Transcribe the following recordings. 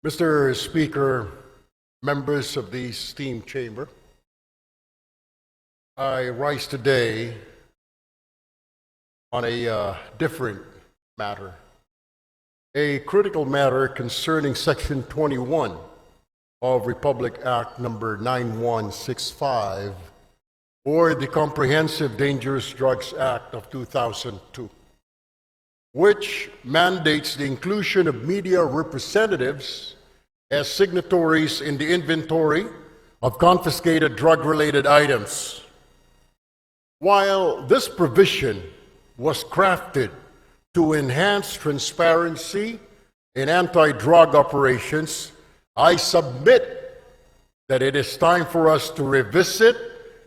Mr. Speaker, members of the esteemed chamber, I rise today on a different matter, a critical matter concerning Section 21 of Republic Act number 9165, or the Comprehensive Dangerous Drugs Act of 2002, which mandates the inclusion of media representatives as signatories in the inventory of confiscated drug-related items. While this provision was crafted to enhance transparency in anti-drug operations, I submit that it is time for us to revisit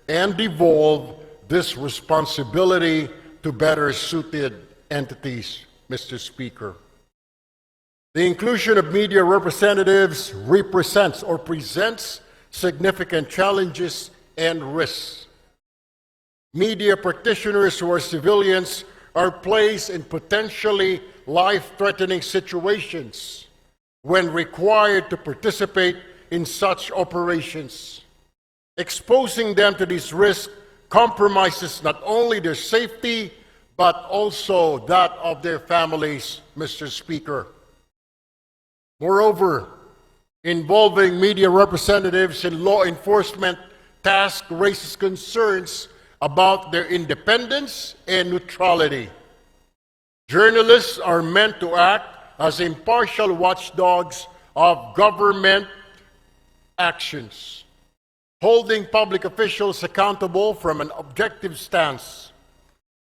and devolve this responsibility to better suited entities, Mr. Speaker. The inclusion of media representatives represents or presents significant challenges and risks. Media practitioners who are civilians are placed in potentially life-threatening situations when required to participate in such operations. Exposing them to these risks compromises not only their safety, but also that of their families, Mr. Speaker. Moreover, involving media representatives in law enforcement tasks raises concerns about their independence and neutrality. Journalists are meant to act as impartial watchdogs of government actions, holding public officials accountable from an objective stance.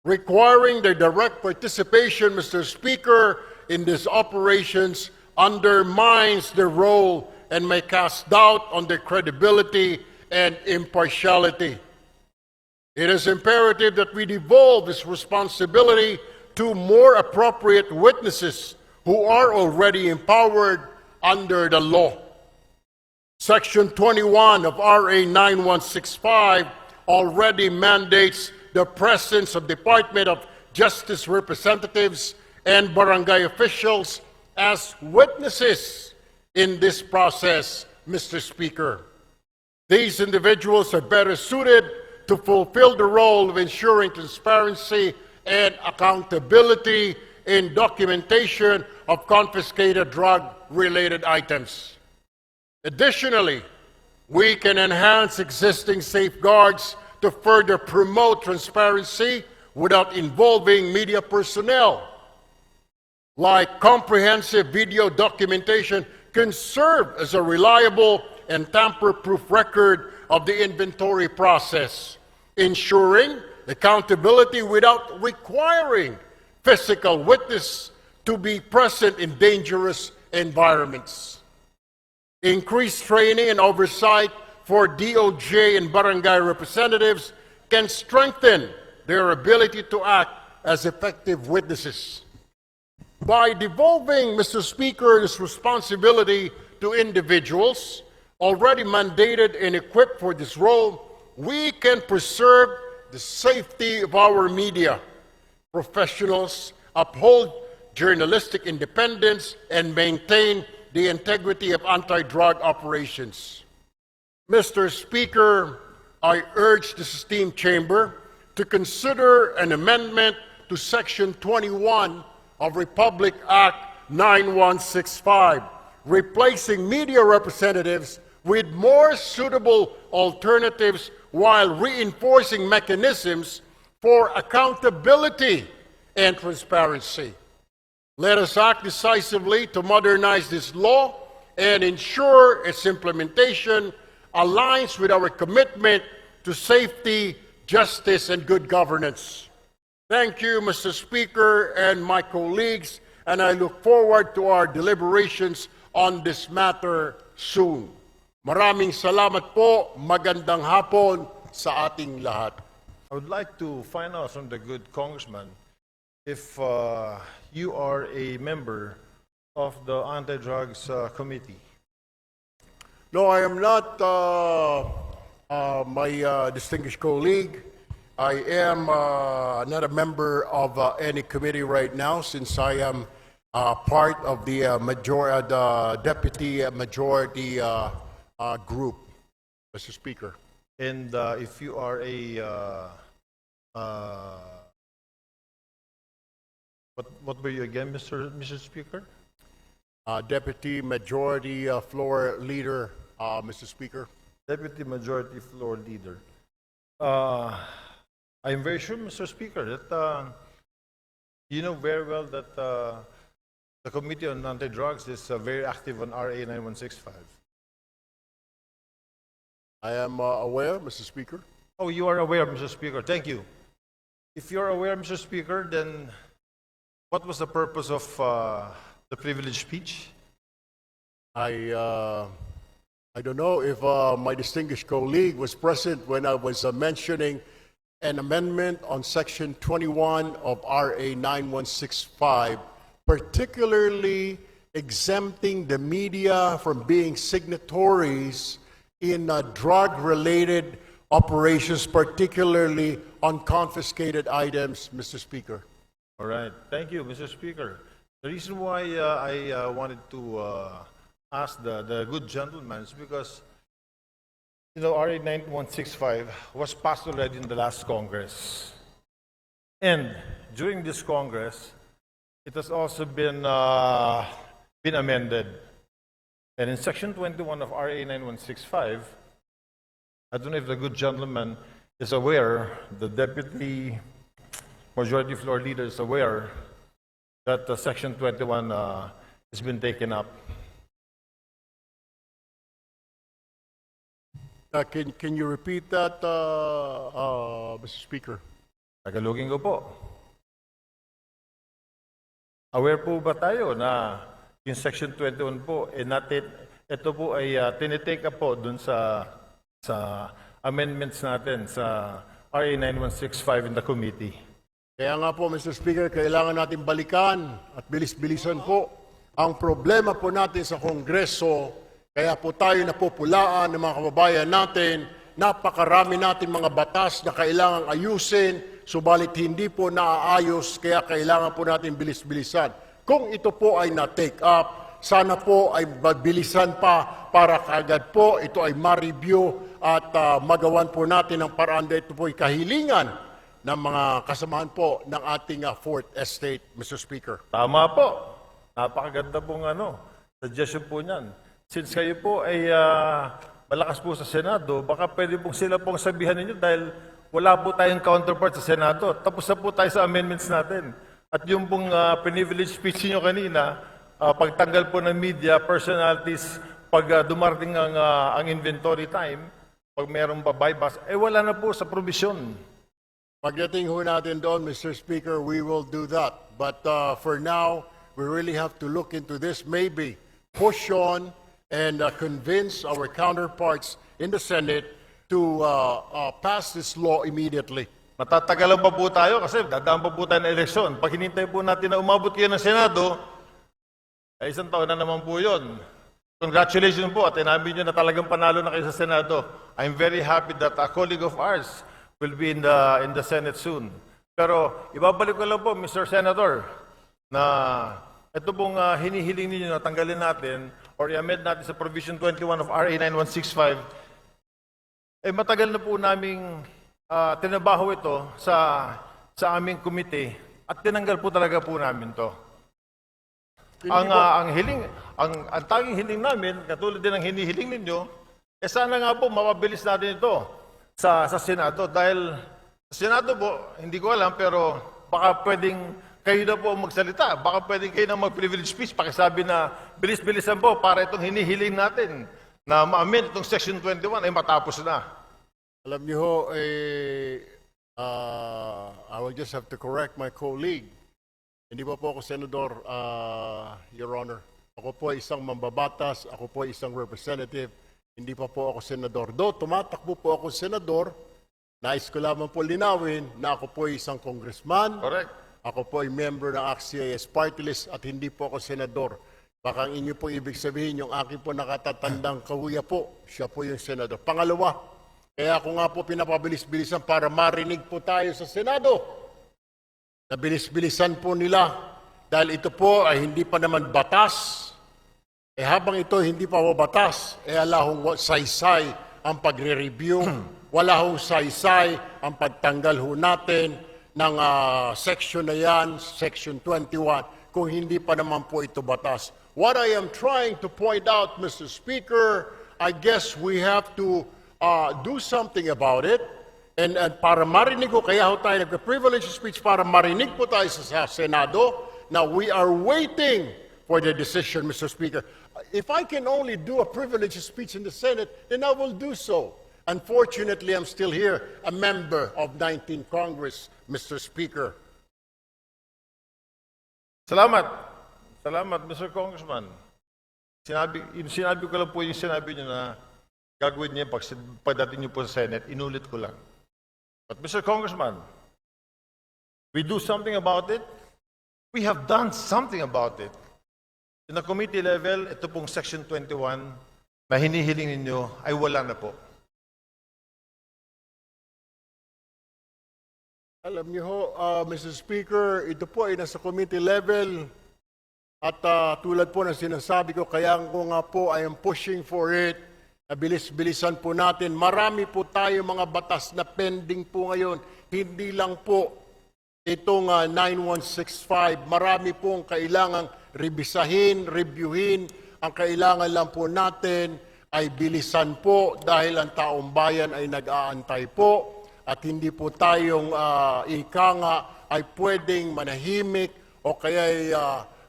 Requiring their direct participation, Mr. Speaker, in these operations undermines their role and may cast doubt on their credibility and impartiality. It is imperative that we devolve this responsibility to more appropriate witnesses who are already empowered under the law. Section 21 of RA 9165 already mandates the presence of Department of Justice representatives and barangay officials as witnesses in this process, Mr. Speaker. These individuals are better suited to fulfill the role of ensuring transparency and accountability in documentation of confiscated drug-related items. Additionally, we can enhance existing safeguards to further promote transparency without involving media personnel. Like comprehensive video documentation can serve as a reliable and tamper-proof record of the inventory process, ensuring accountability without requiring physical witness to be present in dangerous environments. Increased training and oversight for DOJ and barangay representatives can strengthen their ability to act as effective witnesses. By devolving, Mr. Speaker, this responsibility to individuals already mandated and equipped for this role, we can preserve the safety of our media professionals, uphold journalistic independence, and maintain the integrity of anti-drug operations. Mr. Speaker, I urge this esteemed chamber to consider an amendment to Section 21 of Republic Act 9165, replacing media representatives with more suitable alternatives while reinforcing mechanisms for accountability and transparency. Let us act decisively to modernize this law and ensure its implementation aligns with our commitment to safety, justice, and good governance. Thank you, Mr. Speaker and my colleagues, and I look forward to our deliberations on this matter soon. Maraming salamat po, magandang hapon sa ating lahat. I would like to find out from the good congressman if you are a member of the Anti-Drugs Committee. No, I am not, my distinguished colleague. I am not a member of any committee right now since I am part of the the deputy majority group, Mr. Speaker. And if you are a what were you again, Mr. Speaker? Deputy Majority Floor Leader, Mr. Speaker. Deputy Majority Floor Leader. I'm very sure, Mr. Speaker, that you know very well that the Committee on Anti-Drugs is very active on RA 9165. I am aware, Mr. Speaker. Oh, you are aware, Mr. Speaker. Thank you. If you're aware, Mr. Speaker, then what was the purpose of the privileged speech? I don't know if my distinguished colleague was present when I was mentioning an amendment on Section 21 of RA 9165, particularly exempting the media from being signatories in drug-related operations, particularly on confiscated items, Mr. Speaker. All right. Thank you, Mr. Speaker. The reason why I wanted to ask the good gentleman is because, you know, RA 9165 was passed already in the last Congress. And during this Congress, it has also been amended. And in Section 21 of RA 9165, I don't know if the good gentleman is aware, the Deputy Majority Floor Leader is aware that Section 21 has been taken up. Can you repeat that, Mr. Speaker? Tagalogin ko po. Aware po ba tayo na yung Section 21 po, ito po ay tinitake up po dun sa amendments natin sa RA 9165 in the committee. Kaya nga po, Mr. Speaker, kailangan natin balikan at bilis-bilisan po ang problema po natin sa Kongreso. Kaya po tayo napupulaan ng mga kababayan natin. Napakarami natin mga batas na kailangang ayusin, subalit hindi po naaayos, kaya kailangan po natin bilis-bilisan. Kung ito po ay na-take up, sana po ay bilisan pa para kaagad po ito ay ma-review at magawan po natin ang paraan dahil ito po ay kahilingan ng mga kasamahan po ng ating Fourth Estate, Mr. Speaker. Tama po. Napakaganda pong suggestion po niyan. Since kayo po ay malakas po sa Senado, baka pwede pong sila pong sabihan ninyo dahil wala po tayong counterpart sa Senado. Tapos na po tayo sa amendments natin. At yung pong privilege speech niyo kanina, pagtanggal po ng media, personalities, pag dumarating ang inventory time, pag mayroong babaybas, wala na po sa provision. Pagdating ho natin doon, Mr. Speaker, we will do that. But for now, we really have to look into this, maybe push on and convince our counterparts in the Senate to pass this law immediately. Matatagalan pa po tayo kasi dadaan pa po tayo ng eleksyon. Pag hinintay po natin na umabot kayo ng Senado, ay isang taon na naman po yun. Congratulations po at inamin nyo na talagang panalo na kayo sa Senado. I'm very happy that a colleague of ours will be in the Senate soon. Pero ibabalik ko lang po, Mr. Senator, na ito pong hinihiling ninyo na tanggalin natin or i-amend natin sa Provision 21 of RA 9165, matagal na po naming tinabaho ito sa aming committee at tinanggal po talaga po namin to. Ang tanging hiling namin, katulad din ng hinihiling ninyo, sana nga po mapabilis natin ito sa Senado dahil sa Senado po, hindi ko alam pero baka pwedeng kayo na po magsalita, baka pwedeng kayo na mag-privilege speech, pakisabi na bilis-bilisan po para itong hinihiling natin na ma-amend itong Section 21 ay matapos na. Alam niyo ho, I will just have to correct my colleague. Hindi po ako senador, Your Honor. Ako po ay isang mambabatas, ako po ay isang representative, hindi pa po ako senador. Do, tumatakbo po ako senador, nais ko lamang po linawin na ako po ay isang congressman. Correct. Ako po ay member ng AXIS Party List at hindi po ako senador. Baka ang inyo po ibig sabihin, yung aking po nakatatandang kahuya po, siya po yung senador. Pangalawa, kaya ako nga po pinapabilis-bilisan para marinig po tayo sa Senado. Nabilis-bilisan po nila dahil ito po ay hindi pa naman batas, habang ito hindi pa batas, ala hong saysay ang pagre-review, wala hong saysay ang pagtanggal ho natin ng section na yan, section 21, kung hindi pa naman po ito batas. What I am trying to point out, Mr. Speaker, I guess we have to do something about it. And para marinig ko, kaya ho tayo nagka-privilege speech para marinig po tayo sa Senado. Now, we are waiting for the decision, Mr. Speaker. If I can only do a privilege speech in the Senate, then I will do so. Unfortunately, I'm still here, a member of 19th Congress, Mr. Speaker. Salamat. Salamat, Mr. Congressman. Sinabi ko lang po yung sinabi niyo na gagawin niya pagdating niyo po sa Senate, inulit ko lang. But Mr. Congressman, we do something about it. We have done something about it. In the committee level, ito pong Section 21 na hinihiling ninyo ay wala na po. Alam niyo ho, Mr. Speaker, ito po ay nasa committee level at tulad po ng sinasabi ko, kaya ko nga po I am pushing for it. Bilis-bilisan po natin. Marami po tayo mga batas na pending po ngayon. Hindi lang po itong 9165. Marami pong kailangang revisahin, reviewin. Ang kailangan lang po natin ay bilisan po dahil ang taong bayan ay nag-aantay po at hindi po tayong ika nga ay pwedeng manahimik o kaya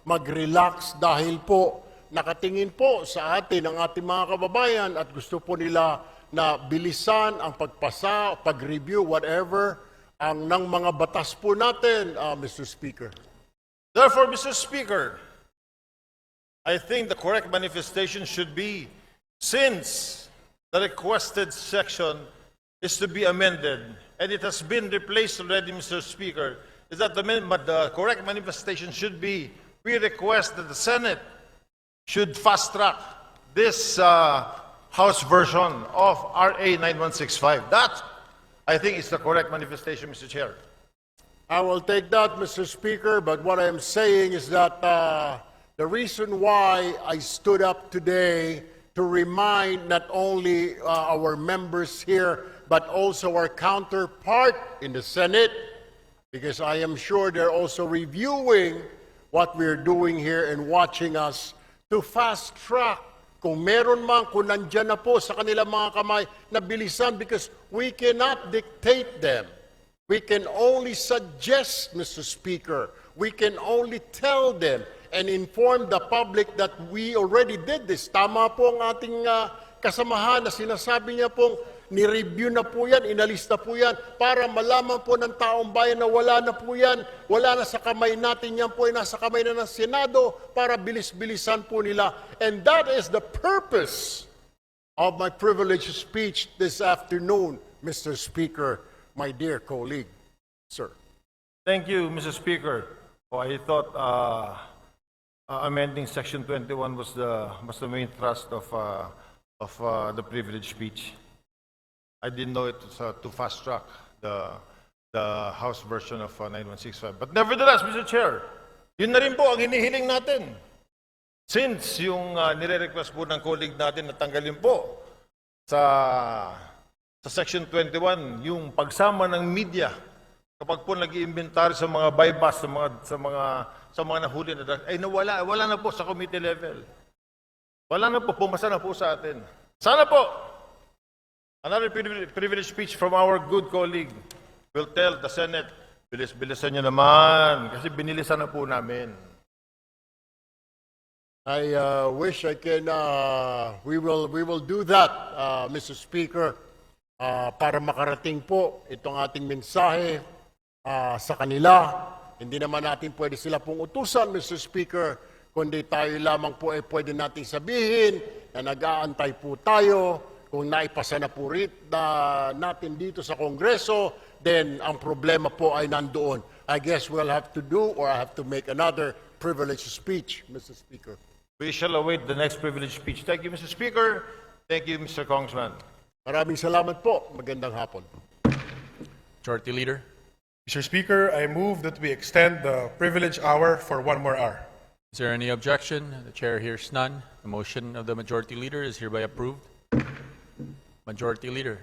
mag-relax dahil po nakatingin po sa atin ang ating mga kababayan at gusto po nila na bilisan ang pagpasa, pag-review, whatever, ang ng mga batas po natin, Mr. Speaker. Therefore, Mr. Speaker, I think the correct manifestation should be, since the requested section is to be amended, and it has been replaced already, Mr. Speaker, is that the correct manifestation should be, we request that the Senate should fast-track this House version of RA 9165. That, I think, is the correct manifestation, Mr. Chair. I will take that, Mr. Speaker, but what I am saying is that the reason why I stood up today to remind not only our members here, but also our counterpart in the Senate, because I am sure they're also reviewing what we're doing here and watching us, to fast track kung meron man, kung nandyan na po sa kanilang mga kamay, na bilisan because we cannot dictate them. We can only suggest, Mr. Speaker. We can only tell them and inform the public that we already did this. Tama po ang ating kasamahan na sinasabi niya pong ni-review na po yan, inalista po yan, para malaman po ng taong bayan na wala na po yan, wala na sa kamay natin, yan po ay nasa kamay na ng Senado para bilis-bilisan po nila. And that is the purpose of my privileged speech this afternoon, Mr. Speaker, my dear colleague, sir. Thank you, Mr. Speaker. Oh, I thought amending Section 21 was the main thrust of the privileged speech. I didn't know it was to fast track the House version of 9165. But nevertheless, Mr. Chair, yun na rin po ang hinihiling natin. Since yung nire-request po ng colleague natin na tanggalin po sa Section 21, yung pagsama ng media kapag po nag-iimbentary sa mga bypass, sa mga nahuli na drugs, ay wala na po sa committee level. Wala na po, pumasa na po sa atin. Sana po, another privilege speech from our good colleague will tell the Senate, bilis-bilisan nyo naman, kasi binilisan na po namin. I wish I can, we will do that, Mr. Speaker, para makarating po itong ating mensahe sa kanila. Hindi naman natin pwede sila pong utusan, Mr. Speaker, kundi tayo lamang po ay pwede nating sabihin na nag-aantay po tayo. Kung naipasa na po natin dito sa Kongreso, then ang problema po ay nandoon. I guess we'll have to do or I have to make another privileged speech, Mr. Speaker. We shall await the next privilege speech. Thank you, Mr. Speaker. Thank you, Mr. Congressman. Maraming salamat po. Magandang hapon. Majority Leader. Mr. Speaker, I move that we extend the privilege hour for 1 more hour. Is there any objection? The chair hears none. The motion of the Majority Leader is hereby approved. Majority Leader.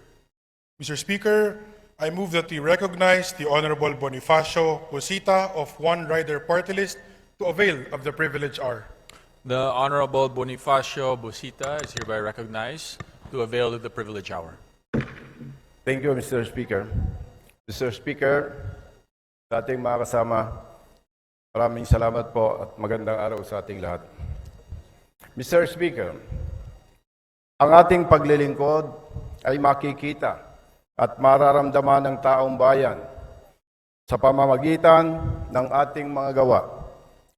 Mr. Speaker, I move that we recognize the Honorable Bonifacio Busita of One Rider Party List to avail of the privilege hour. The Honorable Bonifacio Busita is hereby recognized to avail of the privilege hour. Thank you, Mr. Speaker. Mr. Speaker, sa ating mga kasama, maraming salamat po at magandang araw sa ating lahat. Mr. Speaker, ang ating paglilingkod ay makikita at mararamdaman ng taong bayan sa pamamagitan ng ating mga gawa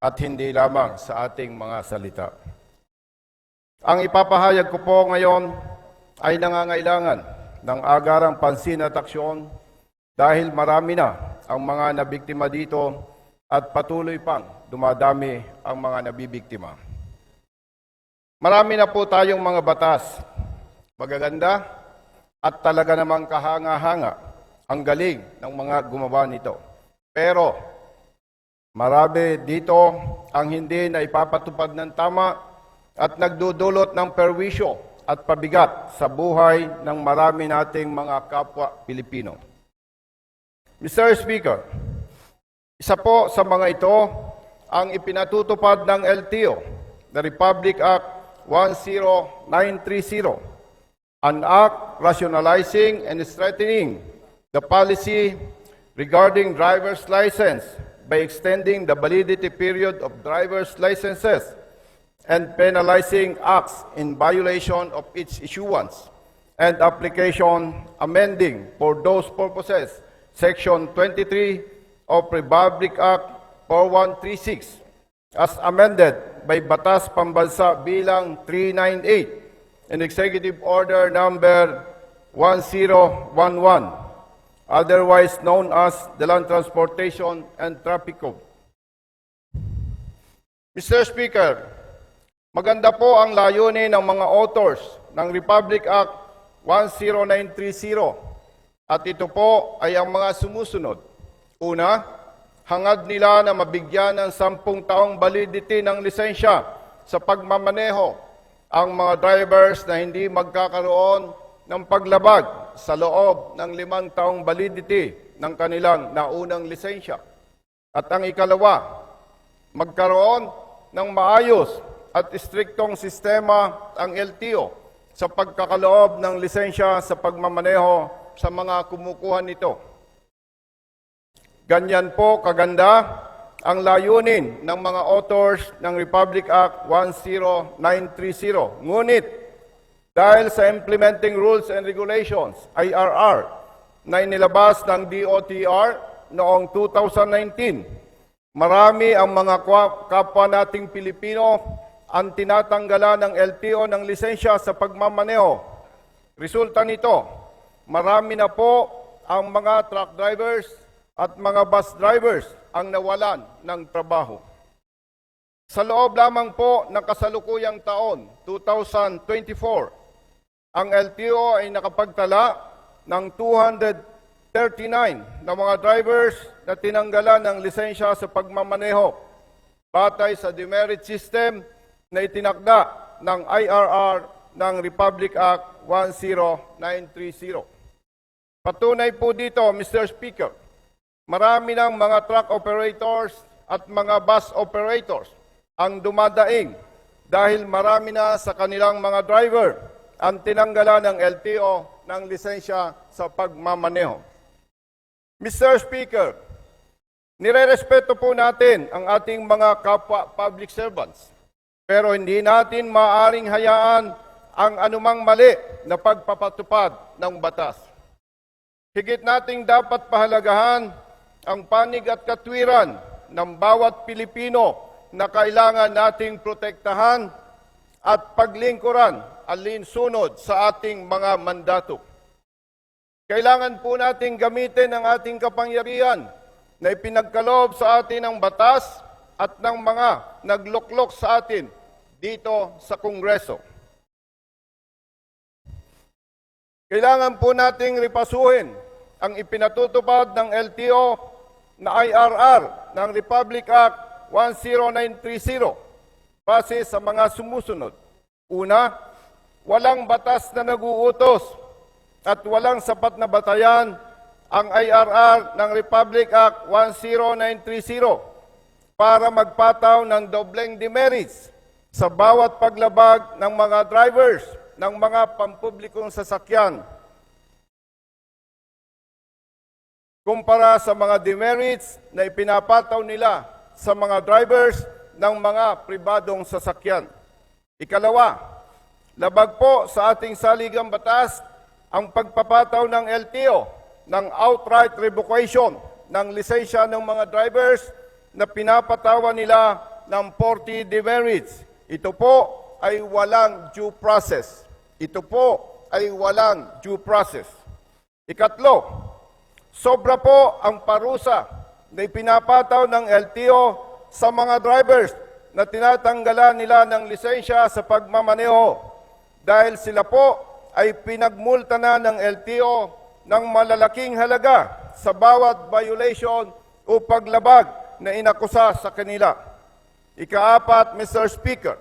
at hindi lamang sa ating mga salita. Ang ipapahayag ko po ngayon ay nangangailangan ng agarang pansin at aksyon dahil marami na ang mga nabiktima dito at patuloy pang dumadami ang mga nabibiktima. Marami na po tayong mga batas, magaganda at talaga namang kahanga-hanga ang galing ng mga gumawa nito. Pero marami dito ang hindi na ipapatupad ng tama at nagdudulot ng perwisyo at pabigat sa buhay ng marami nating mga kapwa Pilipino. Mr. Speaker, isa po sa mga ito ang ipinatutupad ng LTO, the Republic Act 10930, an act rationalizing and strengthening the policy regarding driver's license by extending the validity period of driver's licenses and penalizing acts in violation of its issuance and application, amending for those purposes Section 23 of Republic Act 4136 as amended by Batas Pambansa Bilang 398 and Executive Order Number 1011, otherwise known as the Land Transportation and Traffic Code. Mr. Speaker, maganda po ang layunin ng mga authors ng Republic Act 10930 at ito po ay ang mga sumusunod. Una, hangad nila na mabigyan ng 10 taong validity ng lisensya sa pagmamaneho ang mga drivers na hindi magkakaroon ng paglabag sa loob ng 5 taong validity ng kanilang naunang lisensya. At ang ikalawa, magkaroon ng maayos at istriktong sistema ang LTO sa pagkakaloob ng lisensya sa pagmamaneho sa mga kumukuha nito. Ganyan po kaganda ang layunin ng mga authors ng Republic Act 10930. Ngunit, dahil sa Implementing Rules and Regulations, IRR, na inilabas ng DOTR noong 2019, marami ang mga kapwa nating Pilipino ang tinatanggalan ng LTO ng lisensya sa pagmamaneho. Resulta nito, marami na po ang mga truck drivers at mga bus drivers ang nawalan ng trabaho. Sa loob lamang po ng kasalukuyang taon, 2024, ang LTO ay nakapagtala ng 239 na mga drivers na tinanggalan ng lisensya sa pagmamaneho batay sa demerit system na itinakda ng IRR ng Republic Act 10930. Patunay po dito, Mr. Speaker, marami ng mga truck operators at mga bus operators ang dumadaing dahil marami na sa kanilang mga driver ang tinanggalan ng LTO ng lisensya sa pagmamaneho. Mr. Speaker, nirerespeto po natin ang ating mga kapwa public servants, pero hindi natin maaaring hayaan ang anumang mali na pagpapatupad ng batas. Higit nating dapat pahalagahan ang panig at katwiran ng bawat Pilipino na kailangan nating protektahan at paglingkuran alinsunod sa ating mga mandato. Kailangan po nating gamitin ang ating kapangyarihan na ipinagkaloob sa atin ng batas at ng mga nagluklok sa atin dito sa Kongreso. Kailangan po nating ripasuhin ang ipinatutupad ng LTO na IRR ng Republic Act 10930 base sa mga sumusunod. Una, walang batas na naguutos at walang sapat na batayan ang IRR ng Republic Act 10930 para magpataw ng dobleng demerits sa bawat paglabag ng mga drivers ng mga pampublikong sasakyan kumpara sa mga demerits na ipinapataw nila sa mga drivers ng mga pribadong sasakyan. Ikalawa, labag po sa ating saligang batas ang pagpapataw ng LTO ng outright revocation ng lisensya ng mga drivers na pinapatawan nila ng 40 demerits. Ito po ay walang due process. Ito po ay walang due process. Ikatlo, sobra po ang parusa na ipinapataw ng LTO sa mga drivers na tinatanggalan nila ng lisensya sa pagmamaneho dahil sila po ay pinagmulta na ng LTO ng malalaking halaga sa bawat violation o paglabag na inakusa sa kanila. Ikaapat, Mr. Speaker,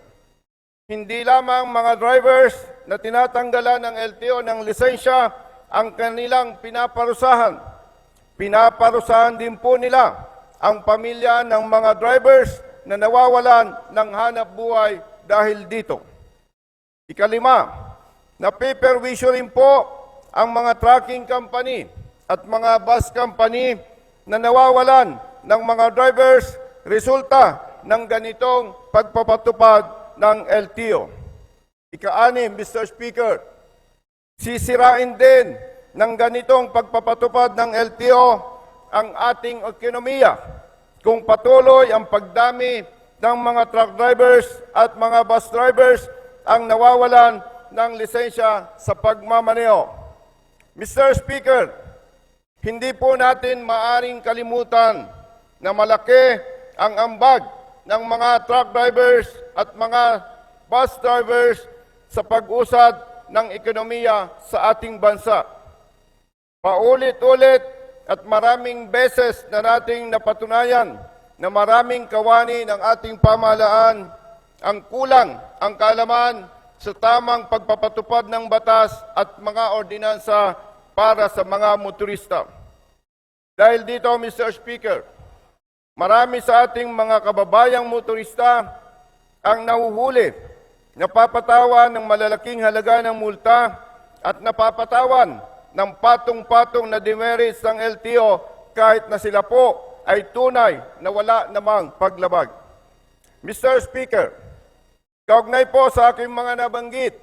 hindi lamang mga drivers na tinatanggalan ng LTO ng lisensya ang kanilang pinaparusahan. Pinaparusahan din po nila ang pamilya ng mga drivers na nawawalan ng hanap buhay dahil dito. Ikalima, napiperwisyo rin po ang mga trucking company at mga bus company na nawawalan ng mga drivers resulta ng ganitong pagpapatupad ng LTO. Ika-anim, Mr. Speaker, sisirain din ng ganitong pagpapatupad ng LTO ang ating ekonomiya kung patuloy ang pagdami ng mga truck drivers at mga bus drivers ang nawawalan ng lisensya sa pagmamaneho. Mr. Speaker, hindi po natin maaring kalimutan na malaki ang ambag ng mga truck drivers at mga bus drivers sa pag-usad ng ekonomiya sa ating bansa. Paulit-ulit at maraming beses na nating napatunayan na maraming kawani ng ating pamahalaan ang kulang ang kaalaman sa tamang pagpapatupad ng batas at mga ordinansa para sa mga motorista. Dahil dito, Mr. Speaker, marami sa ating mga kababayang motorista ang nahuhuli, napapatawan ng malalaking halaga ng multa at napapatawan ng patong-patong na demerits ng LTO kahit na sila po ay tunay na wala namang paglabag. Mr. Speaker, kaugnay po sa aking mga nabanggit,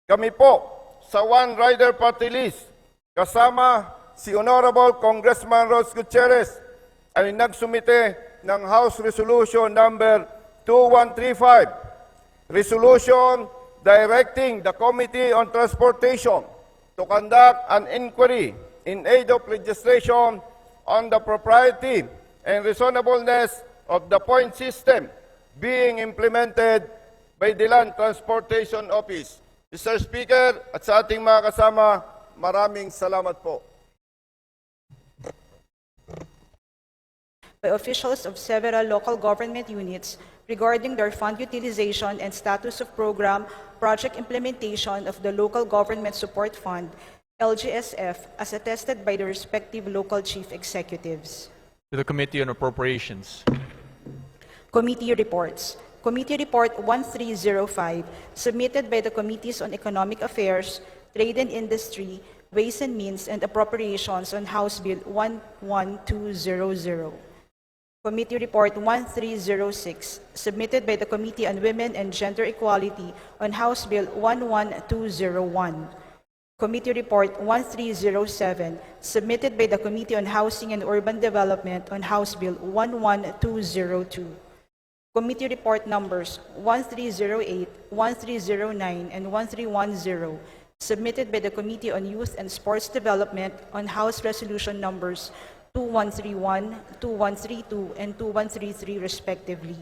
kami po sa One Rider Party List kasama si Honorable Congressman Rose Gutierrez ay nagsumite ng House Resolution number 2135, Resolution directing the Committee on Transportation to conduct an inquiry in aid of legislation on the propriety and reasonableness of the point system being implemented by the Land Transportation Office. Mr. Speaker, at sa ating mga kasama, maraming salamat po. By officials of several local government units regarding their fund utilization and status of program project implementation of the Local Government Support Fund, LGSF, as attested by the respective local chief executives. To the Committee on Appropriations. Committee reports. Committee Report 1305, submitted by the Committees on Economic Affairs, Trade and Industry, Ways and Means, and Appropriations on House Bill 11200. Committee Report 1306, submitted by the Committee on Women and Gender Equality on House Bill 11201. Committee Report 1307, submitted by the Committee on Housing and Urban Development on House Bill 11202. Committee Report numbers 1308, 1309, and 1310, submitted by the Committee on Youth and Sports Development on House Resolution numbers 2131, 2132, and 2133 respectively.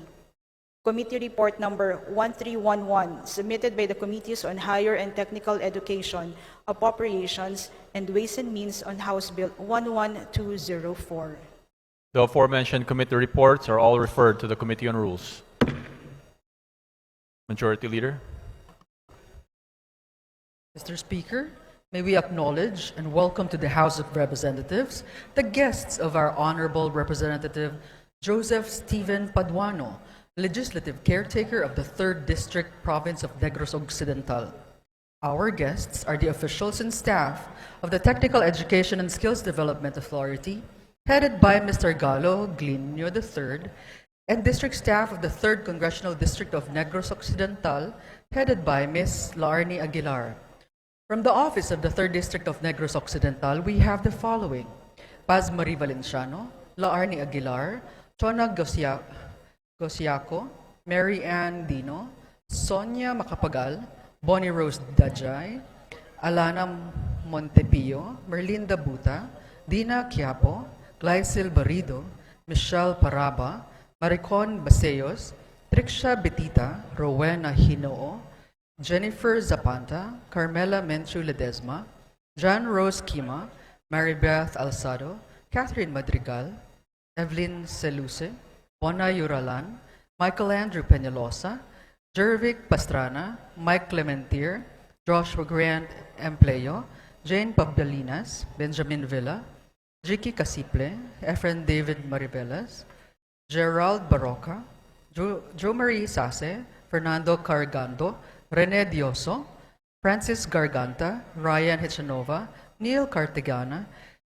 Committee Report number 1311, submitted by the Committees on Higher and Technical Education, Appropriations, and Ways and Means on House Bill 11204. The aforementioned committee reports are all referred to the Committee on Rules. Majority Leader. Mr. Speaker, may we acknowledge and welcome to the House of Representatives the guests of our Honorable Representative Joseph Stephen Paduano, Legislative Caretaker of the 3rd District Province of Negros Occidental. Our guests are the officials and staff of the Technical Education and Skills Development Authority, headed by Mr. Galo Glinio III, and district staff of the 3rd Congressional District of Negros Occidental, headed by Ms. Laarni Aguilar. From the office of the 3rd District of Negros Occidental, we have the following: Paz Marie Valenciano, Laarni Aguilar, Chona Gosiaco, Mary Ann Dino, Sonia Macapagal, Bonnie Rose Dajay, Alana Montepio, Merlinda Buta, Dina Quiapo, Glycil Barrido, Michelle Paraba, Maricon Baseos, Trixia Betita, Rowena Hinoo, Jennifer Zapanta, Carmela Menchu Ledesma, John Rose Kima, Maribeth Alzado, Catherine Madrigal, Evelyn Seluse, Bona Yuralan, Michael Andrew Peñalosa, Jervic Pastrana, Mike Clementier, Joshua Grant Empleo, Jane Pabdalinas, Benjamin Villa, Jiki Casiple, Efren David Marivelas, Gerald Baroca, Jo Marie Sase, Fernando Cargando, Rene Dioso, Francis Garganta, Ryan Hichanova, Neil Cartegana,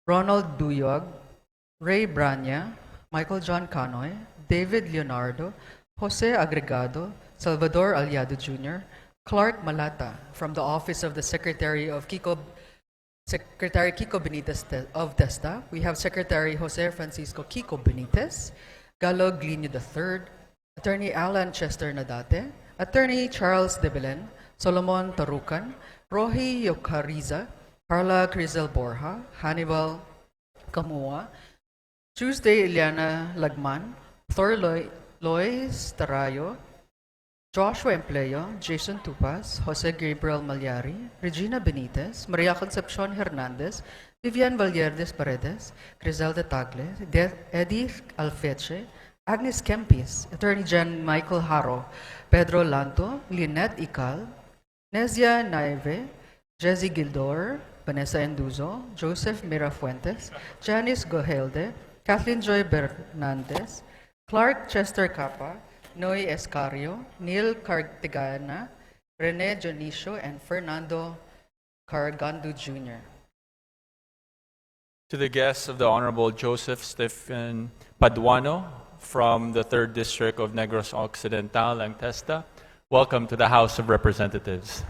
Ronald Duyog, Ray Branya, Michael John Canoy, David Leonardo, Jose Agregado, Salvador Aliado Jr., Clark Malata from the Office of the Secretary Kiko Benitez of TESTA. We have Secretary Jose Francisco Kiko Benitez, Galo Glinio III, Attorney Alan Chester Nadate, Attorney Charles De Belen, Solomon Tarucan, Rohi Yokariza, Carla Crizel Borja, Hannibal Kamua, Tuesday Ileana Lagman, Thor Lois Tarayo, Joshua Empleo, Jason Tupas, Jose Gabriel Malyari, Regina Benitez, Maria Concepcion Hernandez, Vivian Valierdes Paredes, Griselda Tagle, Edith Alfeche, Agnes Kempis, Attorney General Michael Haro, Pedro Lanto, Lynette Ical, Nezia Naive, Jesse Gildor, Vanessa Enduzo, Joseph Mirafuentes, Janice Gohelde, Kathleen Joy Bernandez, Clark Chester Capa, Noe Escario, Neil Cartegana, Rene Dionisio, and Fernando Cargando Jr. To the guests of the Honorable Joseph Stephen Paduano from the 3rd District of Negros Occidental and TESTA, welcome to the House of Representatives.